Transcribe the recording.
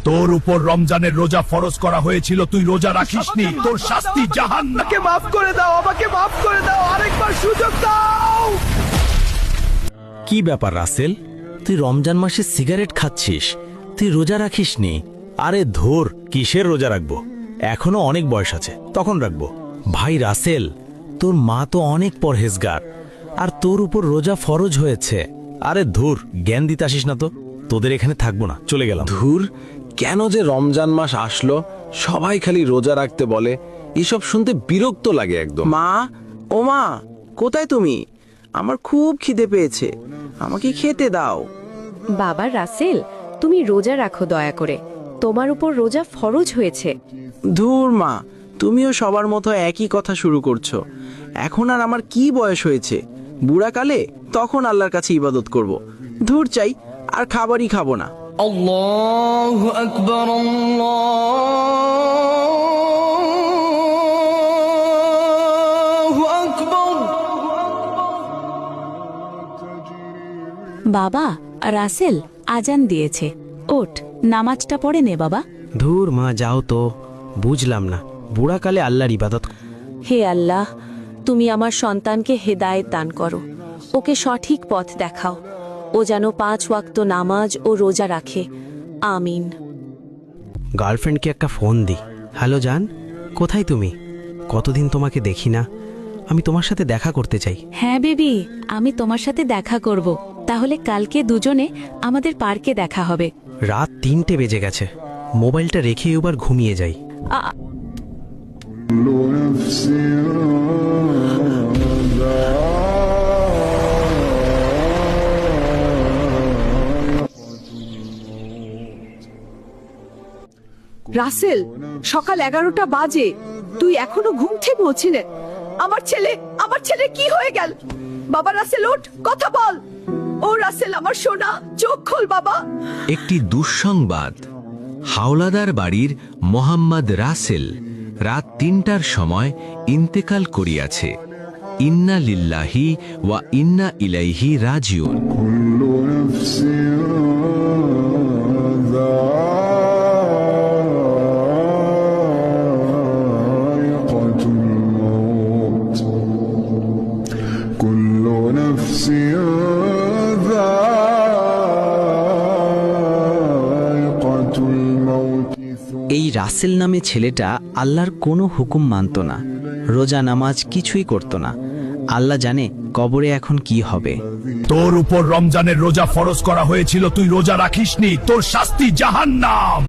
তোর উপর রমজানের রোজা ফরজ করা হয়েছিল, তুই রোজা রাখিসনি, তোর শাস্তি জাহান্নাম। আমাকে মাফ করে দাও, আমাকে মাফ করে দাও, আরেকবার সুযোগ দাও। কি ব্যাপার রাসেল, তুই রমজান মাসে সিগারেট খাচ্ছিস, তুই রোজা রাখিসনি? আরে ধর, কিসের রোজা রাখবো, এখনো অনেক বয়স আছে, তখন রাখবো। ভাই রাসেল, তোর মা তো অনেক পরহেজগার, আর তোর উপর রোজা ফরজ হয়েছে। আরে ধুর, জ্ঞান দিতে আসিস না তো, তোদের এখানে থাকবো না, চলে গেলাম। ধুর, কেন যে রমজান মাস আসলো, সবাই খালি রোজা রাখতে বলে, এসব শুনতে বিরক্ত লাগে একদম। মা, ও মা, কোথায় তুমি? আমার খুব খিদে পেয়েছে, আমাকে খেতে দাও। বাবা রাসেল, তুমি রোজা রাখো দয়া করে, তোমার উপর রোজা ফরজ হয়েছে। ধুর মা, তুমিও সবার মতো একই কথা শুরু করছো। এখন আর আমার কি বয়স হয়েছে, বুড়াকালে তখন আল্লাহর কাছে ইবাদত করব। ধুর চাই, আর খাবারই খাবো না। আল্লাহু আকবার, আল্লাহু আকবার। বাবা, রাসেল আজান দিয়েছে, ওঠ নামাজটা পড়ে নে বাবা। ধুর মা, যাও তো, বুঝলাম না, বুড়াকালে আল্লাহর ইবাদত। হে আল্লাহ, তুমি আমার সন্তানকে হেদায়েত দান করো, ওকে সঠিক পথ দেখাও, ও যেন 5 ওয়াক্ত নামাজ ও রোজা রাখে, আমিন। গার্লফ্রেন্ডকে একটা ফোন দি। হ্যালো জান, কোথায় তুমি? কতদিন তোমাকে দেখি না, আমি তোমার সাথে দেখা করতে চাই। হ্যাঁ বেবি, আমি তোমার সাথে দেখা করব, তাহলে কালকে দুজনে আমাদের পার্কে দেখা হবে। রাত 3টে বেজে গেছে, মোবাইলটা রেখে এবার ঘুমিয়ে যাই। রাসেল, সকাল 11টা বাজে, তুই এখনো ঘুম থেকে পৌঁছিলে? আমার ছেলে কি হয়ে গেল? বাবা রাসেল, ওঠ, কথা বল। ও রাসেল, আমার সোনা, চোখ খোল বাবা। একটি দুঃসংবাদ, হাওলাদার বাড়ির মোহাম্মদ রাসেল রাত 3টার সময় ইন্তেকাল করিয়াছে। ইন্না লিল্লাহি ওয়া ইন্না ইলাইহি রাজিউন। এই রাসেল নামে ছেলেটা আল্লাহর কোনো হুকুম মানত না, রোজা নামাজ কিছুই করত না। আল্লাহ জানে কবরে এখন কি হবে। তোর উপর রমজানের রোজা ফরজ করা হয়েছিল, তুই রোজা রাখিসনি, তোর শাস্তি জাহান্নাম।